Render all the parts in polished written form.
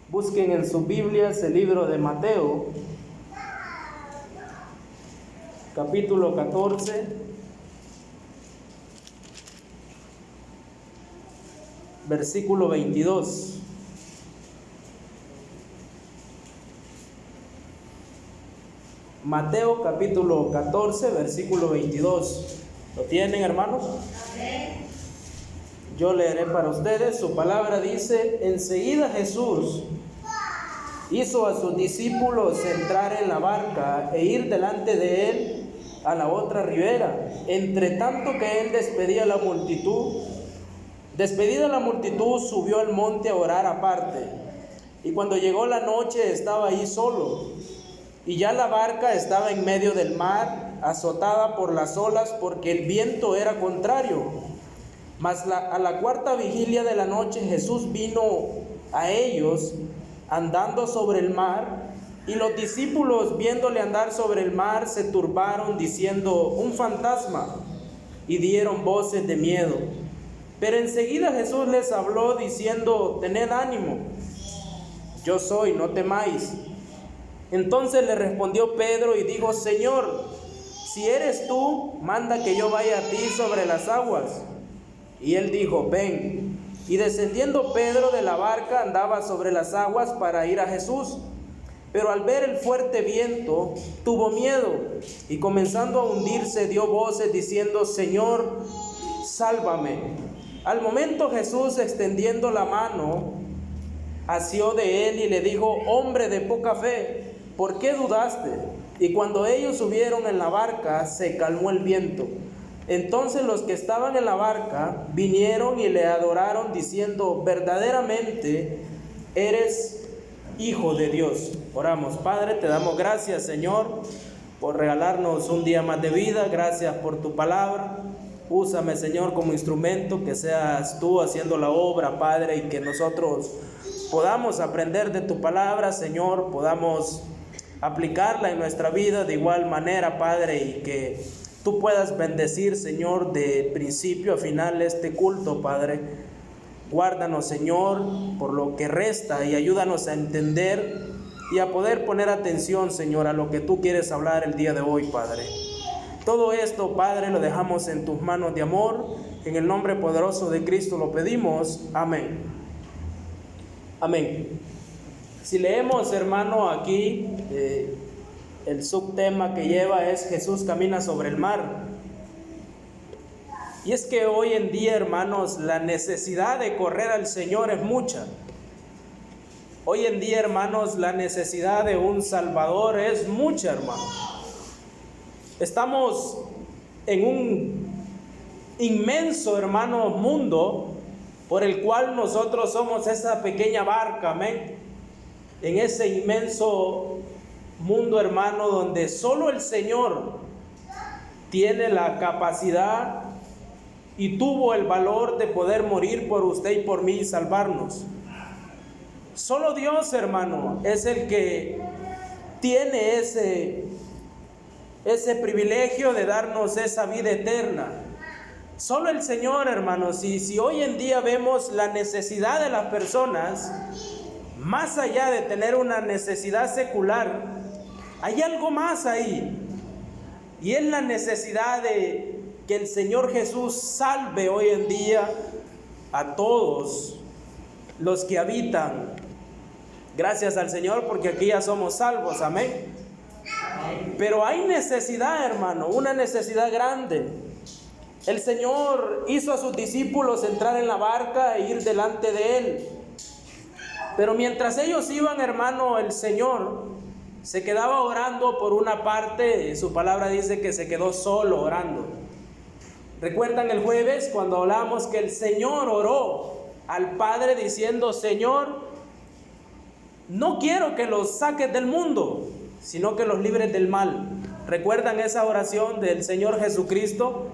Busquen en sus Biblias el libro de Mateo, capítulo 14, versículo 22. Mateo capítulo 14, versículo 22. ¿Lo tienen, hermanos? Amén. Yo leeré para ustedes. Su palabra dice: enseguida Jesús hizo a sus discípulos entrar en la barca e ir delante de él a la otra ribera, entre tanto que él despedida la multitud, subió al monte a orar aparte. Y cuando llegó la noche estaba ahí solo, y ya la barca estaba en medio del mar, azotada por las olas, porque el viento era contrario. Mas a la cuarta vigilia de la noche Jesús vino a ellos andando sobre el mar, y los discípulos, viéndole andar sobre el mar, se turbaron diciendo: un fantasma, y dieron voces de miedo. Pero enseguida Jesús les habló diciendo: tened ánimo, yo soy, no temáis. Entonces le respondió Pedro y dijo: Señor, si eres tú, manda que yo vaya a ti sobre las aguas. Y él dijo: ven. Y descendiendo Pedro de la barca, andaba sobre las aguas para ir a Jesús. Pero al ver el fuerte viento, tuvo miedo, y comenzando a hundirse, dio voces diciendo: Señor, sálvame. Al momento Jesús, extendiendo la mano, asió de él y le dijo: hombre de poca fe, ¿por qué dudaste? Y cuando ellos subieron en la barca, se calmó el viento. Entonces los que estaban en la barca vinieron y le adoraron diciendo: verdaderamente eres Hijo de Dios. Oramos. Padre, te damos gracias, Señor, por regalarnos un día más de vida. Gracias por tu palabra. Úsame, Señor, como instrumento, que seas tú haciendo la obra, Padre, y que nosotros podamos aprender de tu palabra, Señor, podamos aplicarla en nuestra vida de igual manera, Padre, y que tú puedas bendecir, Señor, de principio a final este culto, Padre. Guárdanos, Señor, por lo que resta, y ayúdanos a entender y a poder poner atención, Señor, a lo que tú quieres hablar el día de hoy, Padre. Todo esto, Padre, lo dejamos en tus manos de amor. En el nombre poderoso de Cristo lo pedimos. Amén. Amén. Si leemos, hermano, aquí el subtema que lleva es: Jesús camina sobre el mar. Y es que hoy en día, hermanos, la necesidad de correr al Señor es mucha. Hoy en día, hermanos, la necesidad de un Salvador es mucha, hermanos. Estamos en un inmenso, hermano, mundo por el cual nosotros somos esa pequeña barca, amén. En ese inmenso mundo, hermano, donde solo el Señor tiene la capacidad y tuvo el valor de poder morir por usted y por mí y salvarnos. Solo Dios, hermano, es el que tiene ese privilegio de darnos esa vida eterna. Solo el Señor, hermano. Si hoy en día vemos la necesidad de las personas, más allá de tener una necesidad secular, hay algo más ahí, y es la necesidad de que el Señor Jesús salve hoy en día a todos los que habitan. Gracias al Señor, porque aquí ya somos salvos, amén. Pero hay necesidad, hermano, una necesidad grande. El Señor hizo a sus discípulos entrar en la barca e ir delante de él. Pero mientras ellos iban, hermano, el Señor se quedaba orando por una parte. Su palabra dice que se quedó solo orando. ¿Recuerdan el jueves cuando hablamos que el Señor oró al Padre diciendo: Señor, no quiero que los saques del mundo, sino que los libres del mal? ¿Recuerdan esa oración del Señor Jesucristo?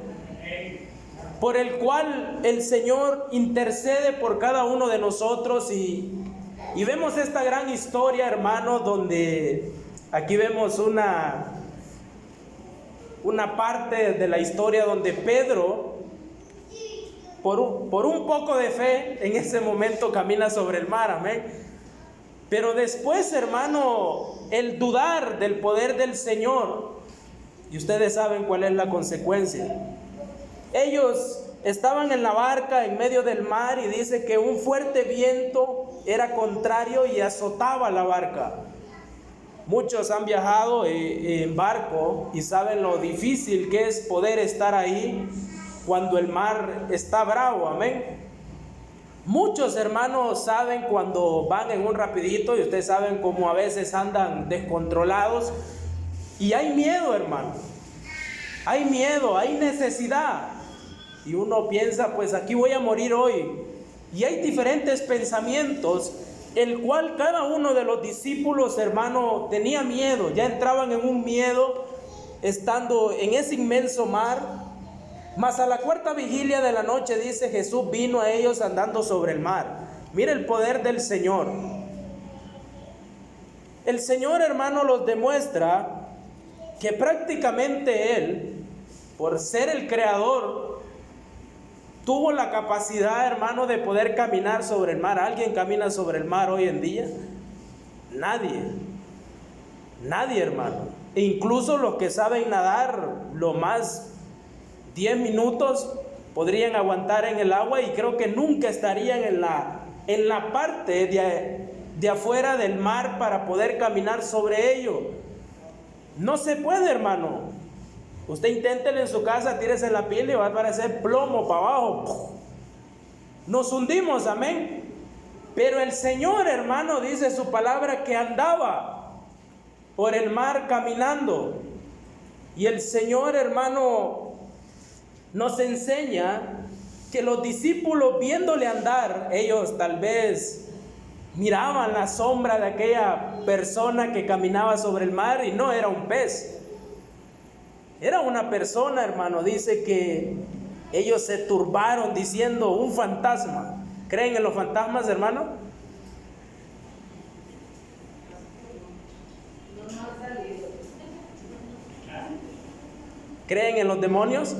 Por el cual el Señor intercede por cada uno de nosotros, y vemos esta gran historia, hermano, donde aquí vemos una parte de la historia donde Pedro, por un poco de fe, en ese momento camina sobre el mar, amén. Pero después, hermano, el dudar del poder del Señor, y ustedes saben cuál es la consecuencia. Ellos estaban en la barca en medio del mar y dice que un fuerte viento era contrario y azotaba la barca. Muchos han viajado en barco y saben lo difícil que es poder estar ahí cuando el mar está bravo, amén. Muchos hermanos saben cuando van en un rapidito, y ustedes saben cómo a veces andan descontrolados, y hay miedo, hermano. Hay miedo, hay necesidad. Y uno piensa, pues aquí voy a morir hoy. Y hay diferentes pensamientos, el cual cada uno de los discípulos, hermano, tenía miedo. Ya entraban en un miedo estando en ese inmenso mar. Mas a la cuarta vigilia de la noche, dice, Jesús vino a ellos andando sobre el mar. Mira el poder del Señor. El Señor, hermano, los demuestra que prácticamente Él, por ser el creador, tuvo la capacidad, hermano, de poder caminar sobre el mar. ¿Alguien camina sobre el mar hoy en día? Nadie. Nadie, hermano. E incluso los que saben nadar, lo más 10 minutos podrían aguantar en el agua, y creo que nunca estarían en la parte de afuera del mar para poder caminar sobre ello. No se puede, hermano. Usted inténtelo en su casa, tírese en la pila y va a parecer plomo para abajo. Nos hundimos, amén. Pero el Señor, hermano, dice su palabra que andaba por el mar caminando. Y el Señor, hermano, nos enseña que los discípulos, viéndole andar, ellos tal vez miraban la sombra de aquella persona que caminaba sobre el mar, y no era un pez, era una persona, hermano. Dice que ellos se turbaron diciendo, un fantasma. ¿Creen en los fantasmas, hermano? ¿Creen en los demonios?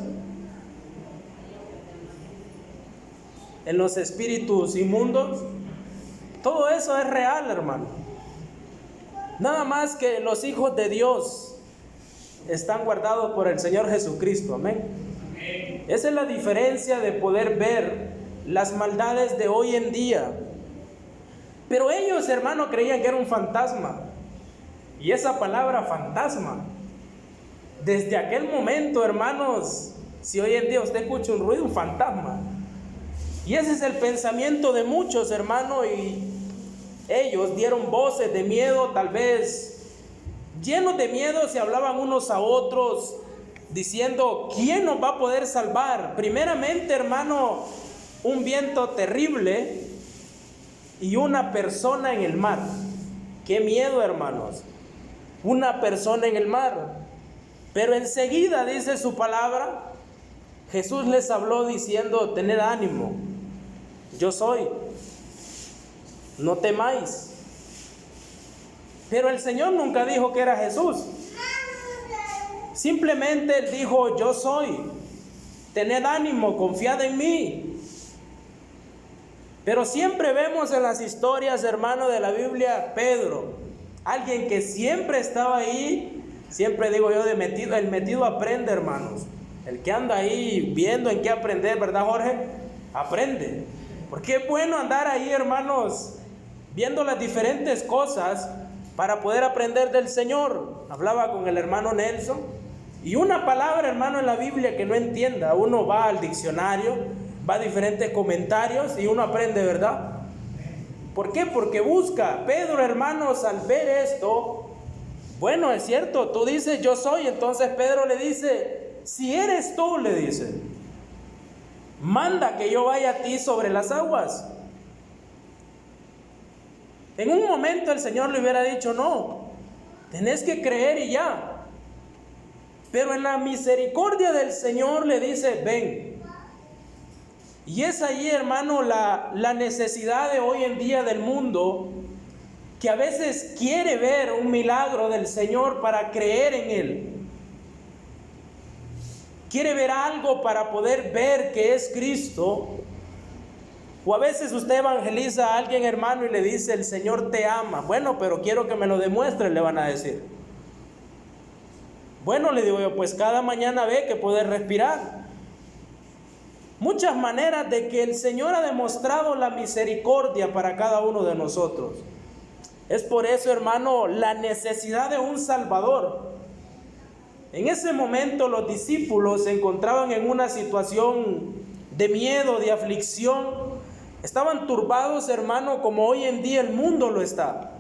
¿En los espíritus inmundos? Todo eso es real, hermano. Nada más que los hijos de Dios están guardados por el Señor Jesucristo, amén. Esa es la diferencia de poder ver las maldades de hoy en día. Pero ellos, hermano, creían que era un fantasma. Y esa palabra fantasma, desde aquel momento, hermanos, si hoy en día usted escucha un ruido, un fantasma. Y ese es el pensamiento de muchos, hermano, y ellos dieron voces de miedo, tal vez llenos de miedo, se hablaban unos a otros, diciendo, ¿quién nos va a poder salvar? Primeramente, hermano, un viento terrible y una persona en el mar. ¡Qué miedo, hermanos! Una persona en el mar. Pero enseguida, dice su palabra, Jesús les habló diciendo, tened ánimo, yo soy, no temáis. Pero el Señor nunca dijo que era Jesús. Simplemente Él dijo, yo soy, tened ánimo, confiad en mí. Pero siempre vemos en las historias, hermano, de la Biblia, Pedro, alguien que siempre estaba ahí. Siempre digo yo, el metido aprende, hermanos. El que anda ahí viendo en qué aprender, ¿verdad, Jorge? Aprende. Porque es bueno andar ahí, hermanos, viendo las diferentes cosas para poder aprender del Señor. Hablaba con el hermano Nelson, y una palabra, hermano, en la Biblia que no entienda, uno va al diccionario, va a diferentes comentarios y uno aprende, ¿verdad? ¿Por qué? Porque busca. Pedro, hermanos, al ver esto, bueno, es cierto, tú dices yo soy. Entonces Pedro le dice, si eres tú, le dice, manda que yo vaya a ti sobre las aguas. En un momento el Señor le hubiera dicho, no, tenés que creer y ya. Pero en la misericordia del Señor le dice, ven. Y es ahí, hermano, la necesidad de hoy en día del mundo, que a veces quiere ver un milagro del Señor para creer en Él. Quiere ver algo para poder ver que es Cristo. O a veces usted evangeliza a alguien, hermano, y le dice: el Señor te ama. Bueno, pero quiero que me lo demuestre, le van a decir. Bueno, le digo yo, pues cada mañana ve que puede respirar. Muchas maneras de que el Señor ha demostrado la misericordia para cada uno de nosotros. Es por eso, hermano, la necesidad de un Salvador. En ese momento los discípulos se encontraban en una situación de miedo, de aflicción. Estaban turbados, hermano, como hoy en día el mundo lo está.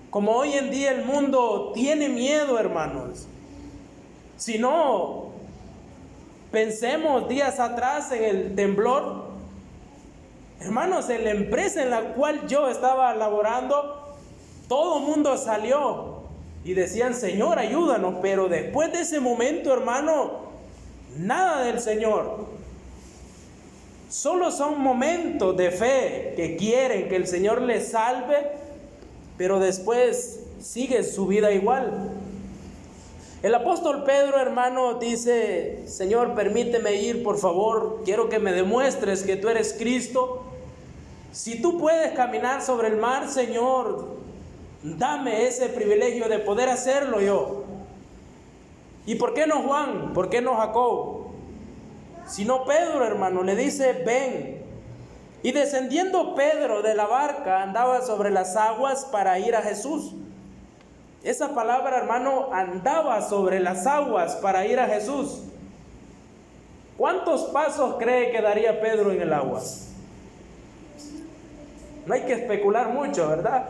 Como hoy en día el mundo tiene miedo, hermanos. Si no, pensemos días atrás en el temblor. Hermanos, en la empresa en la cual yo estaba laborando, todo el mundo salió y decían: Señor, ayúdanos. Pero después de ese momento, hermano, nada del Señor. Solo son momentos de fe que quieren que el Señor les salve, pero después sigue su vida igual. El apóstol Pedro, hermano, dice: Señor, permíteme ir, por favor. Quiero que me demuestres que tú eres Cristo. Si tú puedes caminar sobre el mar, Señor, dame ese privilegio de poder hacerlo yo. ¿Y por qué no Juan? ¿Por qué no Jacob? Sino Pedro, hermano, le dice: ven. Y descendiendo Pedro de la barca, andaba sobre las aguas para ir a Jesús. Esa palabra, hermano, andaba sobre las aguas para ir a Jesús. ¿Cuántos pasos cree que daría Pedro en el agua? No hay que especular mucho, ¿verdad?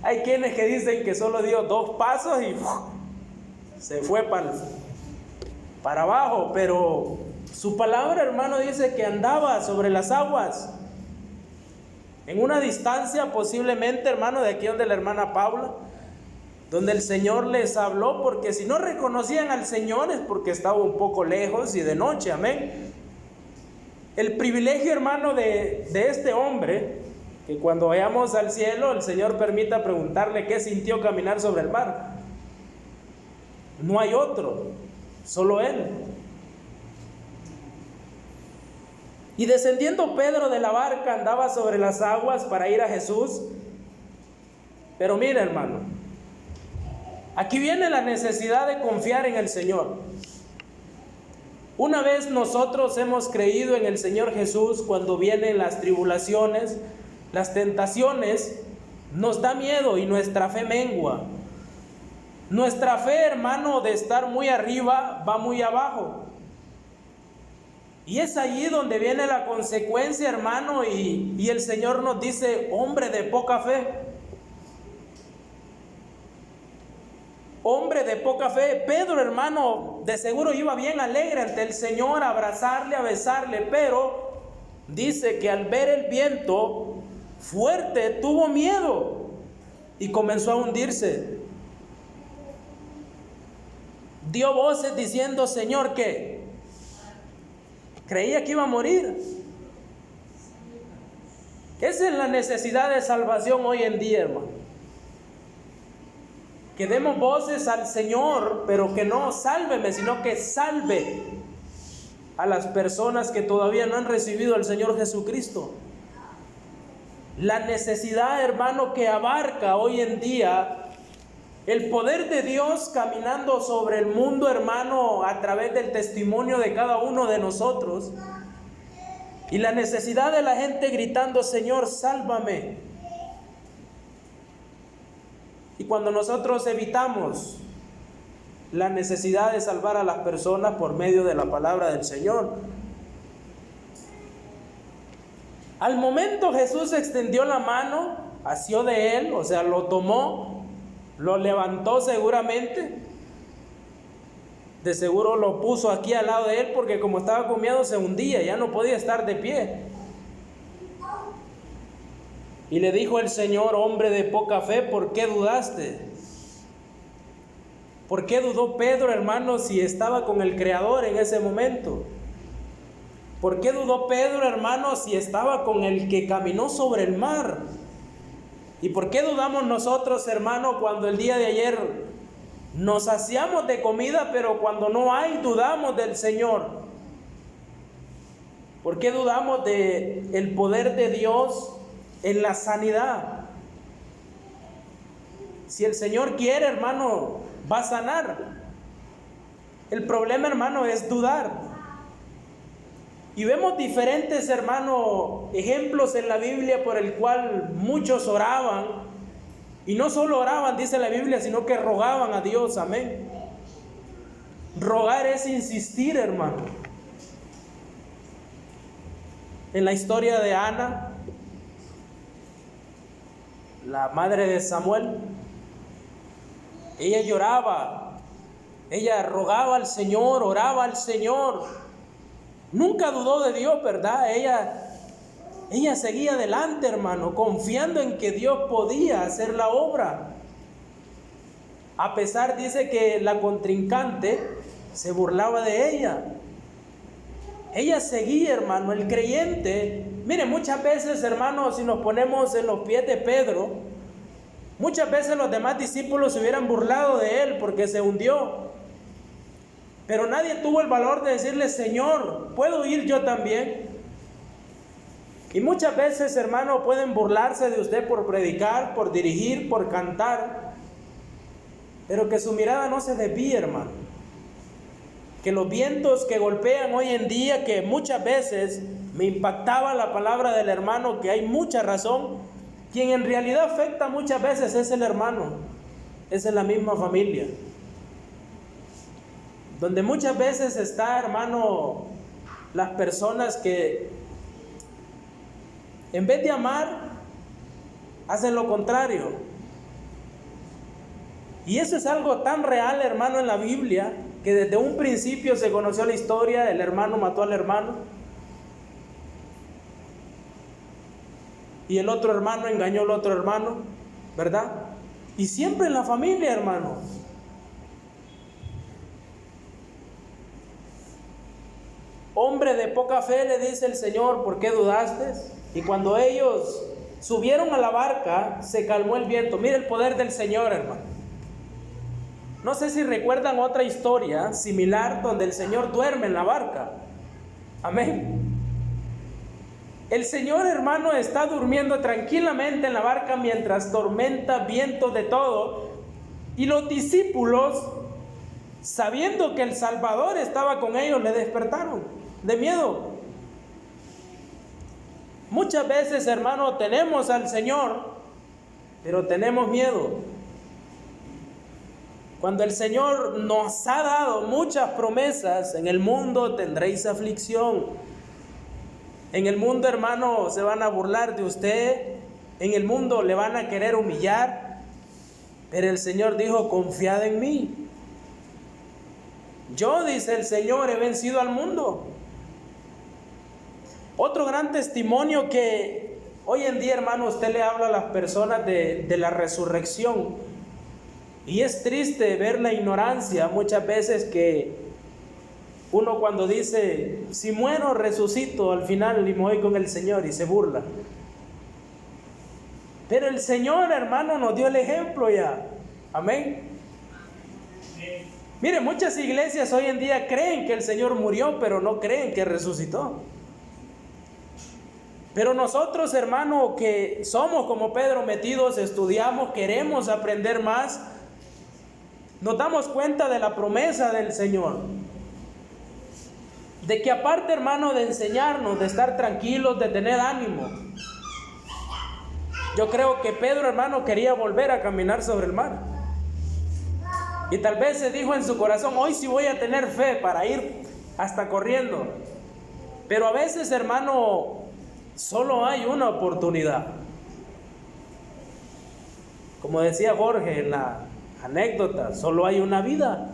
Hay quienes que dicen que solo dio 2 pasos y se fue para abajo, pero su palabra, hermano, dice que andaba sobre las aguas. En una distancia posiblemente, hermano, de aquí donde la hermana Paula, donde el Señor les habló, porque si no reconocían al Señor es porque estaba un poco lejos y de noche, amén. El privilegio, hermano, de este hombre, que cuando vayamos al cielo el Señor permita preguntarle qué sintió caminar sobre el mar. No hay otro, solo Él. Y descendiendo Pedro de la barca, andaba sobre las aguas para ir a Jesús. Pero mira, hermano, aquí viene la necesidad de confiar en el Señor. Una vez nosotros hemos creído en el Señor Jesús, cuando vienen las tribulaciones, las tentaciones, nos da miedo y nuestra fe mengua. Nuestra fe, hermano, de estar muy arriba, va muy abajo. Y es allí donde viene la consecuencia, hermano, y el Señor nos dice: hombre de poca fe. Hombre de poca fe. Pedro, hermano, de seguro iba bien alegre ante el Señor, a abrazarle, a besarle, pero dice que al ver el viento fuerte tuvo miedo y comenzó a hundirse. Dio voces diciendo: Señor, ¿qué? Creía que iba a morir. Esa es la necesidad de salvación hoy en día, hermano. Que demos voces al Señor, pero que no sálveme, sino que salve a las personas que todavía no han recibido al Señor Jesucristo. La necesidad, hermano, que abarca hoy en día el poder de Dios caminando sobre el mundo, hermano, a través del testimonio de cada uno de nosotros. Y la necesidad de la gente gritando: Señor, sálvame. Y cuando nosotros evitamos la necesidad de salvar a las personas por medio de la palabra del Señor, al momento Jesús extendió la mano, asió de él, o sea, lo tomó, lo levantó seguramente. De seguro lo puso aquí al lado de él, porque como estaba con miedo se hundía, ya no podía estar de pie. Y le dijo el Señor: hombre de poca fe, ¿por qué dudaste? ¿Por qué dudó Pedro, hermano, si estaba con el Creador en ese momento? ¿Por qué dudó Pedro, hermano, si estaba con el que caminó sobre el mar? ¿Y por qué dudamos nosotros, hermano, cuando el día de ayer nos saciamos de comida, pero cuando no hay, dudamos del Señor? ¿Por qué dudamos de el poder de Dios en la sanidad? Si el Señor quiere, hermano, va a sanar. El problema, hermano, es dudar. Y vemos diferentes, hermano, ejemplos en la Biblia por el cual muchos oraban. Y no solo oraban, dice la Biblia, sino que rogaban a Dios. Amén. Rogar es insistir, hermano. En la historia de Ana, la madre de Samuel, ella lloraba, ella rogaba al Señor, oraba al Señor. Nunca dudó de Dios, ¿verdad? Ella seguía adelante, hermano, confiando en que Dios podía hacer la obra. A pesar, dice, que la contrincante se burlaba de ella. Ella seguía, hermano, el creyente. Mire, muchas veces, hermano, si nos ponemos en los pies de Pedro, muchas veces los demás discípulos se hubieran burlado de él porque se hundió. Pero nadie tuvo el valor de decirle: Señor, ¿puedo ir yo también? Y muchas veces, hermano, pueden burlarse de usted por predicar, por dirigir, por cantar, pero que su mirada no se desvíe, hermano. Que los vientos que golpean hoy en día, que muchas veces me impactaba la palabra del hermano, que hay mucha razón, quien en realidad afecta muchas veces es el hermano, es en la misma familia. Donde muchas veces está, hermano, las personas que en vez de amar, hacen lo contrario. Y eso es algo tan real, hermano, en la Biblia, que desde un principio se conoció la historia: el hermano mató al hermano, y el otro hermano engañó al otro hermano, ¿verdad? Y siempre en la familia, hermano. Hombre de poca fe, le dice el Señor, ¿por qué dudaste? Y cuando ellos subieron a la barca, se calmó el viento. Mire el poder del Señor, hermano. No sé si recuerdan otra historia similar donde el Señor duerme en la barca. Amén. El Señor, hermano, está durmiendo tranquilamente en la barca mientras tormenta, viento, de todo. Y los discípulos, sabiendo que el Salvador estaba con ellos, le despertaron de miedo. Muchas veces, hermano, tenemos al Señor, pero tenemos miedo. Cuando el Señor nos ha dado muchas promesas: en el mundo tendréis aflicción. En el mundo, hermano, se van a burlar de usted. En el mundo le van a querer humillar. Pero el Señor dijo: confiad en mí. Yo, dice el Señor, he vencido al mundo. Otro gran testimonio que hoy en día, hermano, usted le habla a las personas de la resurrección. Y es triste ver la ignorancia muchas veces, que uno cuando dice: si muero resucito, al final y me voy con el Señor, y se burla. Pero el Señor, hermano, nos dio el ejemplo ya. Amén. Mire, muchas iglesias hoy en día creen que el Señor murió, pero no creen que resucitó. Pero nosotros, hermano, que somos como Pedro, metidos, estudiamos, queremos aprender más, nos damos cuenta de la promesa del Señor, de que aparte, hermano, de enseñarnos, de estar tranquilos, de tener ánimo, yo creo que Pedro, hermano, quería volver a caminar sobre el mar. Y tal vez se dijo en su corazón: hoy sí voy a tener fe para ir hasta corriendo. Pero a veces, hermano, solo hay una oportunidad. Como decía Jorge en la anécdota, solo hay una vida.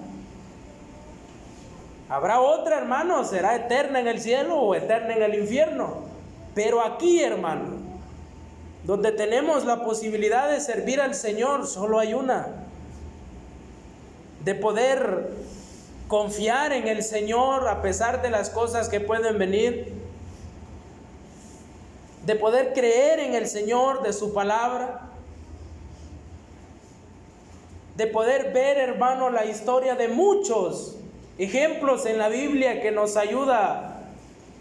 Habrá otra, hermano, será eterna en el cielo o eterna en el infierno. Pero aquí, hermano, donde tenemos la posibilidad de servir al Señor, solo hay una. De poder confiar en el Señor a pesar de las cosas que pueden venir. De poder creer en el Señor, de su palabra. De poder ver, hermano, la historia de muchos ejemplos en la Biblia que nos ayuda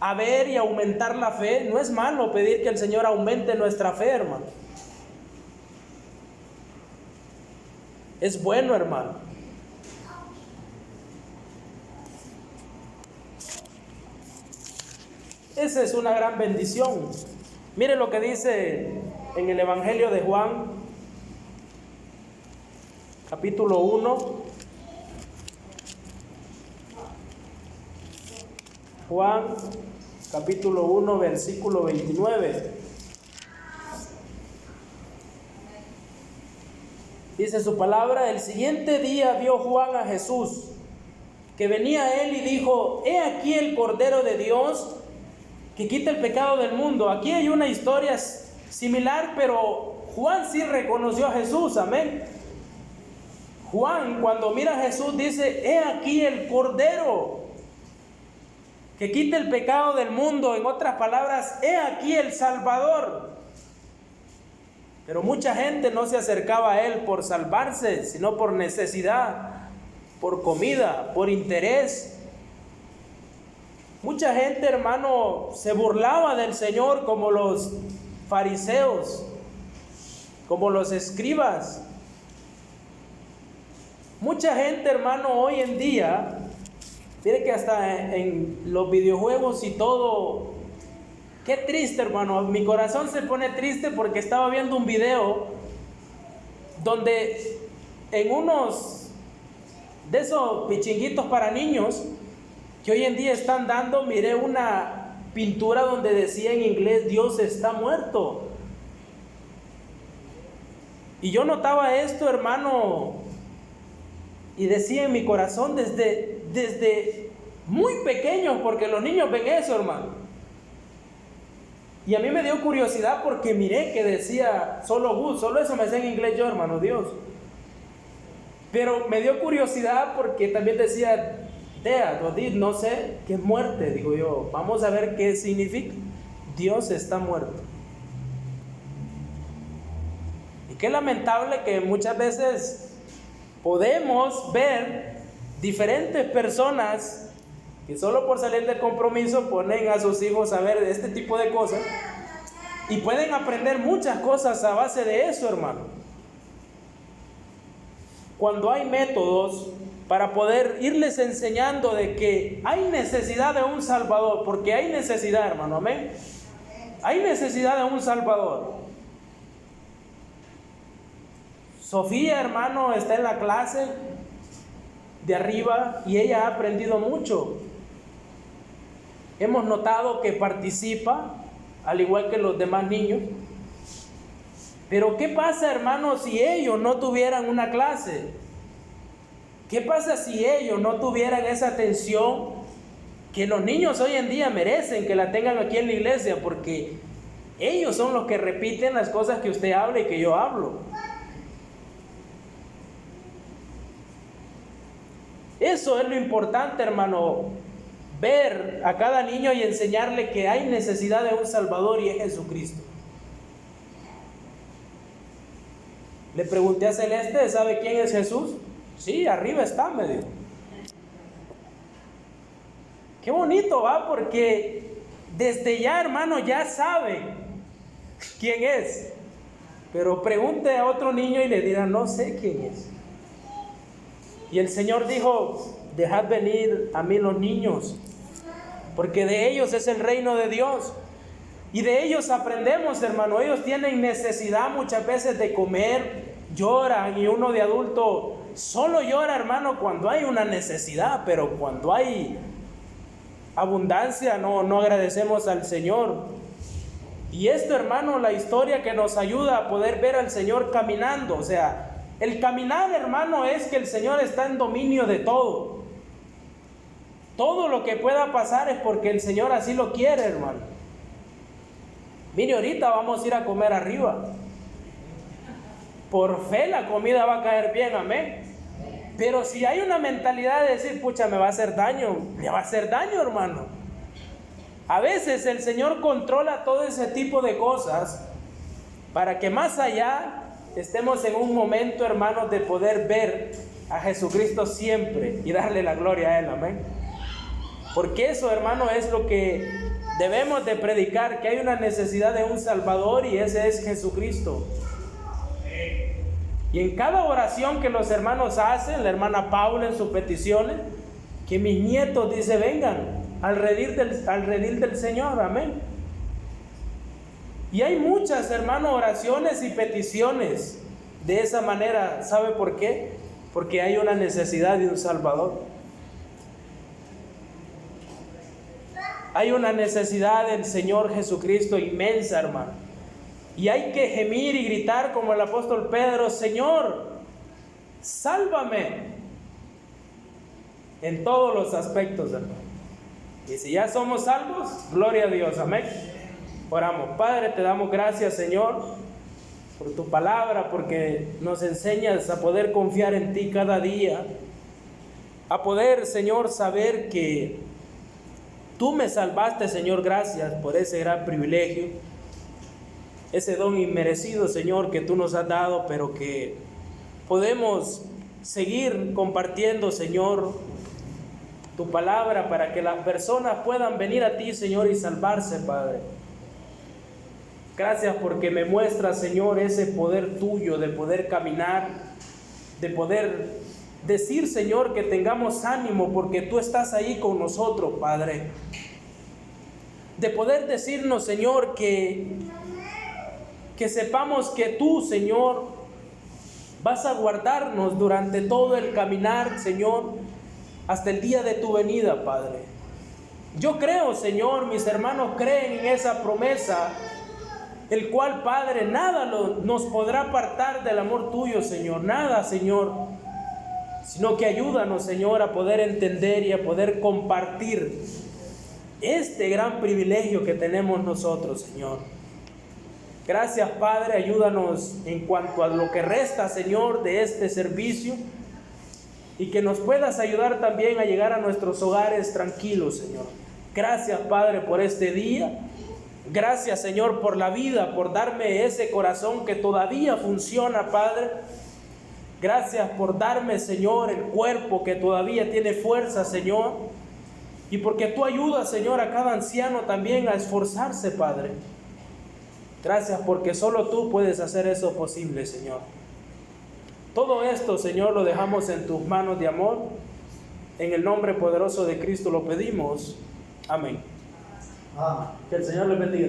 a ver y aumentar la fe. No es malo pedir que el Señor aumente nuestra fe, hermano. Es bueno, hermano. Esa es una gran bendición. Mire lo que dice en el Evangelio de Juan, capítulo 1. Juan, capítulo 1, versículo 29. Dice su palabra: el siguiente día vio Juan a Jesús, que venía a él y dijo: he aquí el Cordero de Dios, que quita el pecado del mundo. Aquí hay una historia similar, pero Juan sí reconoció a Jesús, amén. Juan, cuando mira a Jesús, dice: he aquí el Cordero, que quita el pecado del mundo. En otras palabras, he aquí el Salvador. Pero mucha gente no se acercaba a Él por salvarse, sino por necesidad, por comida, por interés. Mucha gente, hermano, se burlaba del Señor, como los fariseos, como los escribas. Mucha gente, hermano, hoy en día, mire que hasta en los videojuegos y todo, qué triste, hermano. Mi corazón se pone triste porque estaba viendo un video donde en unos de esos pichinguitos para niños que hoy en día están dando, miré una pintura donde decía en inglés: Dios está muerto. Y yo notaba esto, hermano, y decía en mi corazón desde muy pequeño, porque los niños ven eso, hermano. Y a mí me dio curiosidad porque miré que decía solo good, solo eso me decía en inglés yo, hermano, Dios. Pero me dio curiosidad porque también decía dead o dead, no sé, qué es muerte. Digo yo, vamos a ver qué significa. Dios está muerto. Y qué lamentable que muchas veces podemos ver diferentes personas que solo por salir del compromiso ponen a sus hijos a ver este tipo de cosas, y pueden aprender muchas cosas a base de eso, hermano. Cuando hay métodos para poder irles enseñando de que hay necesidad de un Salvador, porque hay necesidad, hermano, amén. Hay necesidad de un Salvador. Sofía, hermano, está en la clase de arriba y ella ha aprendido mucho. Hemos notado que participa, al igual que los demás niños. Pero ¿qué pasa, hermano, si ellos no tuvieran una clase? ¿Qué pasa si ellos no tuvieran esa atención que los niños hoy en día merecen que la tengan aquí en la iglesia? Porque ellos son los que repiten las cosas que usted habla y que yo hablo. Eso es lo importante, hermano. Ver a cada niño y enseñarle que hay necesidad de un Salvador y es Jesucristo. Le pregunté a Celeste, ¿sabe quién es Jesús? Sí, arriba está, me dijo. Qué bonito, ¿va? Porque desde ya, hermano, ya sabe quién es. Pero pregunte a otro niño y le dirá: no sé quién es. Y el Señor dijo: dejad venir a mí los niños, porque de ellos es el reino de Dios. Y de ellos aprendemos, hermano. Ellos tienen necesidad muchas veces de comer, lloran, y uno de adulto solo llora, hermano, cuando hay una necesidad, pero cuando hay abundancia no agradecemos al Señor. Y esto, hermano, la historia que nos ayuda a poder ver al Señor caminando. O sea, el caminar, hermano, es que el Señor está en dominio de todo. Todo lo que pueda pasar es porque el Señor así lo quiere, hermano. Mire, ahorita vamos a ir a comer arriba. Por fe la comida va a caer bien, amén. Pero si hay una mentalidad de decir: pucha, me va a hacer daño, le va a hacer daño, hermano. A veces el Señor controla todo ese tipo de cosas para que más allá estemos en un momento, hermanos, de poder ver a Jesucristo siempre y darle la gloria a Él, amén. Porque eso, hermano, es lo que Debemos de predicar que hay una necesidad de un Salvador y ese es Jesucristo. Y en cada oración que los hermanos hacen, la hermana Paula en sus peticiones, que mis nietos, dice, vengan al redil del Señor, amén. Y hay muchas, hermanos, oraciones y peticiones de esa manera. ¿Sabe por qué? Porque hay una necesidad de un Salvador. Hay una necesidad del Señor Jesucristo inmensa, hermano. Y hay que gemir y gritar como el apóstol Pedro: Señor, sálvame. En todos los aspectos, hermano. Y si ya somos salvos, gloria a Dios, amén. Oramos. Padre, te damos gracias, Señor, por tu palabra, porque nos enseñas a poder confiar en ti cada día, a poder, Señor, saber que tú me salvaste, Señor. Gracias por ese gran privilegio, ese don inmerecido, Señor, que tú nos has dado, pero que podemos seguir compartiendo, Señor, tu palabra para que las personas puedan venir a ti, Señor, y salvarse, Padre. Gracias porque me muestras, Señor, ese poder tuyo de poder caminar, de poder decir, Señor, que tengamos ánimo porque tú estás ahí con nosotros, Padre. De poder decirnos, Señor, que sepamos que tú, Señor, vas a guardarnos durante todo el caminar, Señor, hasta el día de tu venida, Padre. Yo creo, Señor, mis hermanos creen en esa promesa, el cual, Padre, nada nos podrá apartar del amor tuyo, Señor. Nada, Señor, sino que ayúdanos, Señor, a poder entender y a poder compartir este gran privilegio que tenemos nosotros, Señor. Gracias, Padre, ayúdanos en cuanto a lo que resta, Señor, de este servicio, y que nos puedas ayudar también a llegar a nuestros hogares tranquilos, Señor. Gracias, Padre, por este día. Gracias, Señor, por la vida, por darme ese corazón que todavía funciona, Padre. Gracias por darme, Señor, el cuerpo que todavía tiene fuerza, Señor. Y porque tú ayudas, Señor, a cada anciano también a esforzarse, Padre. Gracias porque solo tú puedes hacer eso posible, Señor. Todo esto, Señor, lo dejamos en tus manos de amor. En el nombre poderoso de Cristo lo pedimos. Amén. Que el Señor les bendiga.